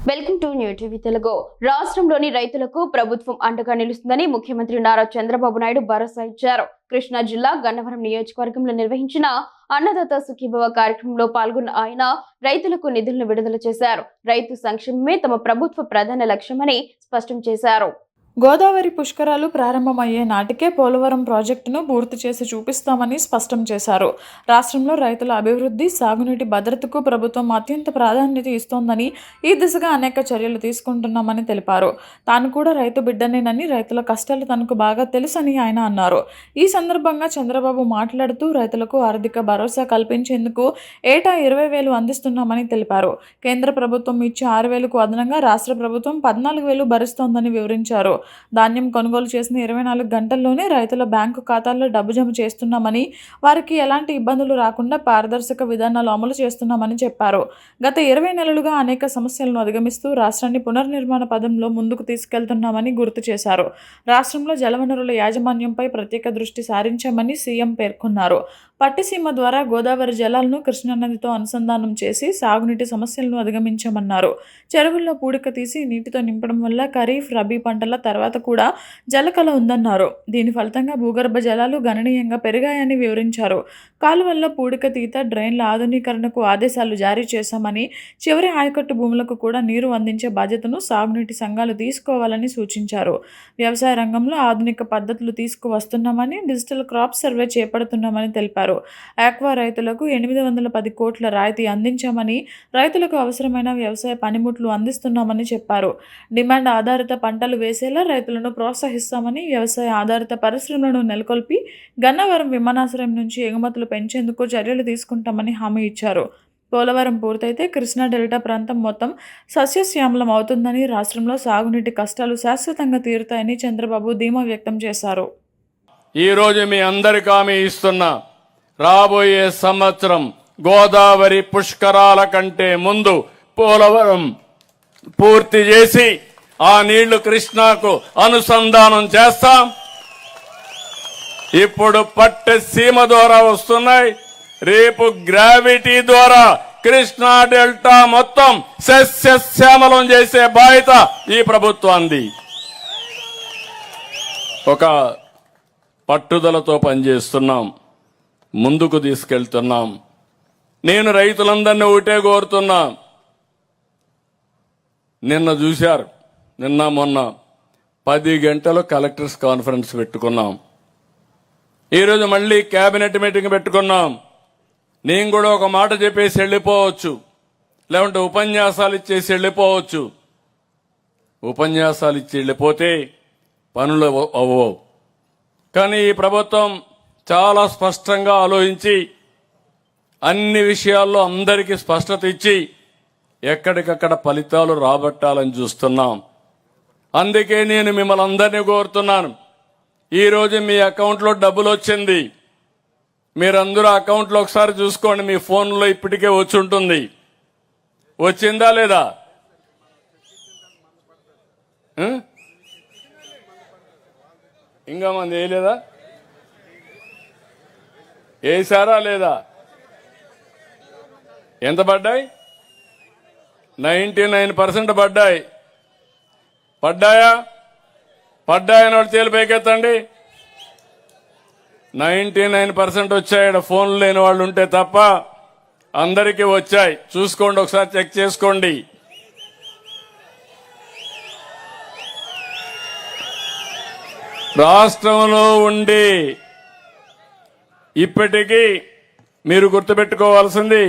Welcome to new TV Telugu. రాష్ట్రంలోని రైతులకు ప్రభుత్వం అండగా నిలుస్తుందని ముఖ్యమంత్రి నారా చంద్రబాబు నాయుడు భరోసా ఇచ్చారు. కృష్ణా జిల్లా గన్నవరం నియోజకవర్గంలో నిర్వహించిన అన్నదాత సుఖీభవ కార్యక్రమంలో పాల్గొన్న ఆయన రైతులకు నిధులను విడుదల చేశారు. రైతు సంక్షేమమే తమ ప్రభుత్వ ప్రధాన లక్ష్యమని స్పష్టం చేశారు. గోదావరి పుష్కరాలు ప్రారంభమయ్యే నాటికే పోలవరం ప్రాజెక్టును పూర్తి చేసి చూపిస్తామని స్పష్టం చేశారు. రాష్ట్రంలో రైతుల అభివృద్ధి, సాగునీటి భద్రతకు ప్రభుత్వం అత్యంత ప్రాధాన్యత ఇస్తోందని, ఈ దిశగా అనేక చర్యలు తీసుకుంటున్నామని తెలిపారు. తాను కూడా రైతు బిడ్డనేనని, రైతుల కష్టాలు తనకు బాగా తెలుసని ఆయన అన్నారు. ఈ సందర్భంగా చంద్రబాబు మాట్లాడుతూ రైతులకు ఆర్థిక భరోసా కల్పించేందుకు ఏటా 20,000 అందిస్తున్నామని తెలిపారు. కేంద్ర ప్రభుత్వం ఇచ్చే 6,000కు అదనంగా రాష్ట్ర ప్రభుత్వం 14,000 భరిస్తోందని వివరించారు. ధాన్యం కొనుగోలు చేసిన 24 గంటల్లోనే రైతుల బ్యాంకు ఖాతాల్లో డబ్బు జమ చేస్తున్నామని, వారికి ఎలాంటి ఇబ్బందులు రాకుండా పారదర్శక విధానాలు అమలు చేస్తున్నామని చెప్పారు. గత 20 నెలలుగా అనేక సమస్యలను అధిగమిస్తూ రాష్ట్రాన్ని పునర్నిర్మాణ పదంలో ముందుకు తీసుకెళ్తున్నామని గుర్తు చేశారు. రాష్ట్రంలో జలవనరుల యాజమాన్యంపై ప్రత్యేక దృష్టి సారించామని సీఎం పేర్కొన్నారు. పట్టిసీమ ద్వారా గోదావరి జలాలను కృష్ణానదితో అనుసంధానం చేసి సాగునీటి సమస్యలను అధిగమించామన్నారు. చెరువుల్లో పూడిక తీసి నీటితో నింపడం వల్ల ఖరీఫ్, రబీ పంటల తర్వాత కూడా జలకళ ఉందన్నారు. దీని ఫలితంగా భూగర్భ జలాలు గణనీయంగా పెరిగాయని వివరించారు. కాలువల్లో పూడిక తీత, డ్రైన్ల ఆధునీకరణకు ఆదేశాలు జారీ చేశామని, చివరి ఆయకట్టు భూములకు కూడా నీరు అందించే బాధ్యతను సాగునీటి సంఘాలు తీసుకోవాలని సూచించారు. వ్యవసాయ రంగంలో ఆధునిక పద్ధతులు తీసుకువస్తున్నామని, డిజిటల్ క్రాప్ సర్వే చేపడుతున్నామని తెలిపారు. ఆక్వా రైతులకు 810 కోట్ల రాయితీ అందించామని, రైతులకు అవసరమైన వ్యవసాయ పనిముట్లు అందిస్తున్నామని చెప్పారు. డిమాండ్ ఆధారిత పంటలు వేసేలా రైతులను ప్రోత్సహిస్తామని, వ్యవసాయ ఆధారిత పరిశ్రమలను నెలకొల్పి గన్నవరం విమానాశ్రయం నుంచి ఎగుమతులు పెంచేందుకు చర్యలు తీసుకుంటామని హామీ ఇచ్చారు. పోలవరం పూర్తయితే కృష్ణా డెల్టా ప్రాంతం మొత్తం సస్యశ్యామలం అవుతుందని, రాష్ట్రంలో సాగునీటి కష్టాలు శాశ్వతంగా తీరుతాయని చంద్రబాబు ధీమా వ్యక్తం చేశారు. ఈరోజు మీ అందరికీ హామీ ఇస్తున్నా, రాబోయే సంవత్సరం గోదావరి పుష్కరాల కంటే ముందు పోలవరం పూర్తి చేసి ఆ నీళ్లు కృష్ణాకు అనుసంధానం చేస్తాం. ఇప్పుడు పట్టిసీమ ద్వారా వస్తున్నాయి, రేపు గ్రావిటీ ద్వారా కృష్ణా డెల్టా మొత్తం సస్యశ్యామలం చేసే బాధ్యత ఈ ప్రభుత్వాన్ని. ఒక పట్టుదలతో పనిచేస్తున్నాం, ముందుకు తీసుకెళ్తున్నాం. నేను రైతులందరినీ ఒకటే కోరుతున్నా, నిన్న చూశారు, నిన్న మొన్న 10 గంటలు కలెక్టర్స్ కాన్ఫరెన్స్ పెట్టుకున్నాం. ఈరోజు మళ్ళీ కేబినెట్ మీటింగ్ పెట్టుకున్నాం. నేను కూడా ఒక మాట చెప్పేసి వెళ్ళిపోవచ్చు, లేకుంటే ఉపన్యాసాలు ఇచ్చేసి వెళ్ళిపోవచ్చు. ఉపన్యాసాలు ఇచ్చి వెళ్ళిపోతే పనులు అవ్వవు. కానీ ఈ ప్రభుత్వం చాలా స్పష్టంగా ఆలోచించి అన్ని విషయాల్లో అందరికీ స్పష్టత ఇచ్చి ఎక్కడికక్కడ ఫలితాలు రాబట్టాలని చూస్తున్నాం. అందుకే నేను మిమ్మల్ని అందరినీ కోరుతున్నాను, ఈరోజు మీ అకౌంట్లో డబ్బులు వచ్చింది. మీరందరూ అకౌంట్లో ఒకసారి చూసుకోండి, మీ ఫోన్లో ఇప్పటికే వచ్చి ఉంటుంది. వచ్చిందా లేదా? ఇంకా మంది వేయలేదా? వేసారా లేదా? ఎంత పడ్డాయి? 99% పడ్డాయి. పడ్డాయా? పడ్డాయని వాళ్ళు తేలిపైకెత్తండి. 99% వచ్చాయి. ఫోన్లు లేని వాళ్ళు ఉంటే తప్ప అందరికీ వచ్చాయి. చూసుకోండి, ఒకసారి చెక్ చేసుకోండి. రాష్ట్రంలో ఉండి ఇప్పటికీ మీరు గుర్తుపెట్టుకోవాల్సింది,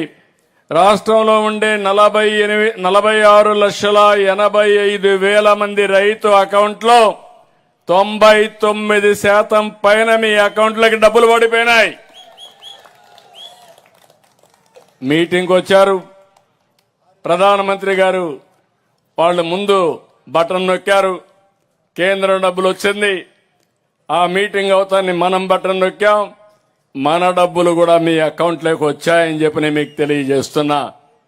రాష్ట్రంలో ఉండే 46,85,000 మంది రైతు అకౌంట్లో 99% పైన మీ అకౌంట్లోకి డబ్బులు పడిపోయినాయి. మీటింగ్కి వచ్చారు ప్రధానమంత్రి గారు, వాళ్ళు ముందు బటన్ నొక్కారు, కేంద్రం డబ్బులు వచ్చింది. ఆ మీటింగ్ అవుతాన్ని మనం బటన్ నొక్కాం, మన డబ్బులు కూడా మీ అకౌంట్లోకి వచ్చాయని చెప్పి నేను మీకు తెలియజేస్తున్నా.